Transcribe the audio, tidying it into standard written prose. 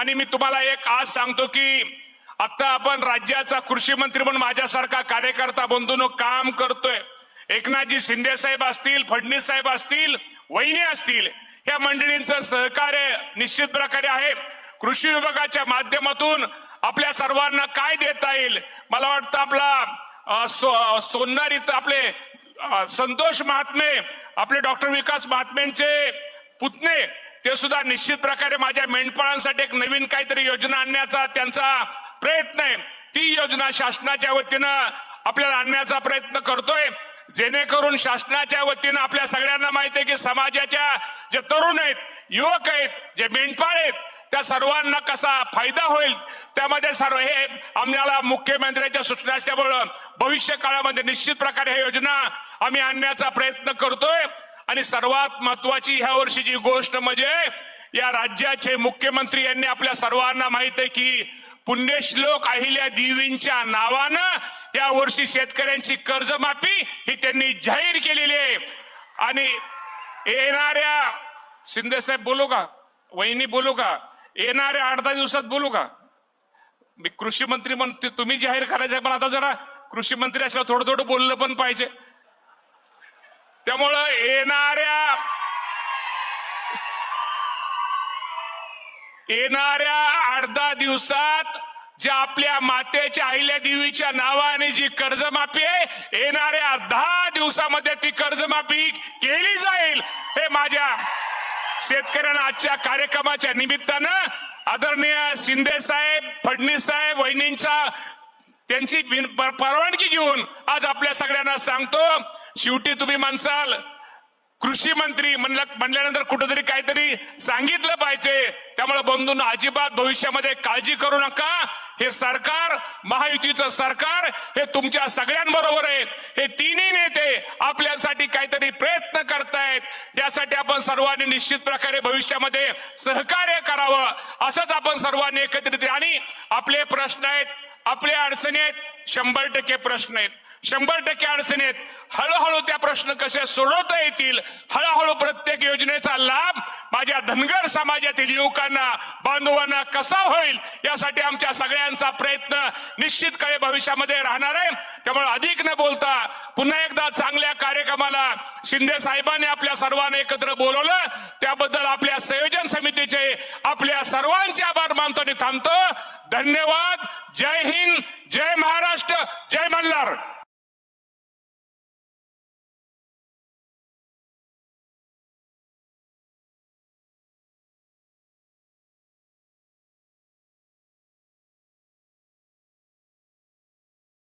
आणि मी तुम्हाला एक आज सांगतो की आता आपण राज्याचा कृषी मंत्री म्हणून माझ्यासारखा कार्यकर्ता बंधूंनो काम करतोय। एकनाथजी शिंदे साहेब असतील, फडणवीस साहेब असतील, वहिनी असतील, या मंडळींचं सहकार्य निश्चित प्रकारे आहे। कृषी विभागाच्या माध्यमातून आपल्या सर्वांना काय देता येईल, मला वाटतं आपला सोनणार इथं आपले संतोष महात्मे, आपले डॉक्टर विकास महात्मेंचे पुतणे, ते सुद्धा निश्चित प्रकारे माझ्या मेंढपाळांसाठी एक नवीन काहीतरी योजना आणण्याचा त्यांचा प्रयत्न आहे। ती योजना शासनाच्या वतीनं आपल्याला आणण्याचा प्रयत्न करतोय, जेणेकरून शासनाच्या वतीनं आपल्या सगळ्यांना माहिती आहे की समाजाच्या जे तरुण आहेत, युवक आहेत, जे मेंढपाळ आहेत, त्या सर्वांना कसा फायदा होईल त्यामध्ये सर्व हे आम्हाला मुख्यमंत्र्यांच्या सूचना असल्यामुळे भविष्य काळामध्ये निश्चित प्रकारे ही योजना आम्ही आणण्याचा प्रयत्न करतोय। आणि सर्वात महत्वाची ह्या वर्षीची गोष्ट म्हणजे या राज्याचे मुख्यमंत्री यांनी आपल्या सर्वांना माहित आहे की पुण्यश्लोक अहिल्या देवींच्या नावानं या वर्षी शेतकऱ्यांची कर्जमाफी ही त्यांनी जाहीर केलेली आहे। आणि येणाऱ्या शिंदे साहेब बोलू का, वहिनी बोलू का, येणाऱ्या 8-10 दिवसात बोलू का, मी कृषी मंत्री म्हणते तुम्ही जाहीर करायचं, पण आता जरा कृषी मंत्री असल्यावर थोडं थोडं बोललं पण पाहिजे। त्यामुळं येणाऱ्या 8-10 दिवसात ज्या आपल्या मातेच्या अहिल्या देवीच्या नावाने जी कर्जमाफी आहे, येणाऱ्या 10 दिवसामध्ये ती कर्जमाफी केली जाईल। हे माझ्या शेतकऱ्यांना आजच्या कार्यक्रमाच्या निमित्तानं आदरणीय शिंदे साहेब, फडणवीस साहेब, वहिनींचा त्यांची परवानगी घेऊन आज आपल्या सगळ्यांना सांगतो। शेवटी तुम्ही म्हणसाल कृषी मंत्री म्हणल्यानंतर कुठेतरी काहीतरी सांगितलं पाहिजे, त्यामुळे बंधूंनो अजिबात भविष्यामध्ये काळजी करू नका। हे सरकार, महायुतीचं सरकार, हे तुमच्या सगळ्यांबरोबर आहे। हे तिन्ही नेते आपल्यासाठी काहीतरी प्रयत्न करतायत, यासाठी आपण सर्वांनी निश्चित प्रकारे भविष्यामध्ये सहकार्य करावं, असंच आपण सर्वांनी एकत्रित। आणि आपले प्रश्न आहेत, आपल्या अडचणी आहेत, 100% प्रश्न आहेत, 100% अडचणी आहेत। हळूहळू त्या प्रश्न कसे सोडवता येतील, हळूहळू प्रत्येक योजनेचा लाभ माझ्या धनगर समाजातील युवकांना, बांधवांना कसा होईल, यासाठी आमच्या सगळ्यांचा प्रयत्न निश्चित काळे भविष्यामध्ये राहणार आहे। त्यामुळे अधिक न बोलता पुन्हा एकदा चांगल्या कार्यक्रमाला शिंदे साहेबांनी आपल्या सर्वांना एकत्र बोलवलं, त्याबद्दल आपल्या संयोजन समितीचे आपल्या सर्वांचे आभार मानतो आणि थांबतो। धन्यवाद। जय हिंद, जय महाराष्ट्र, जय मल्हार।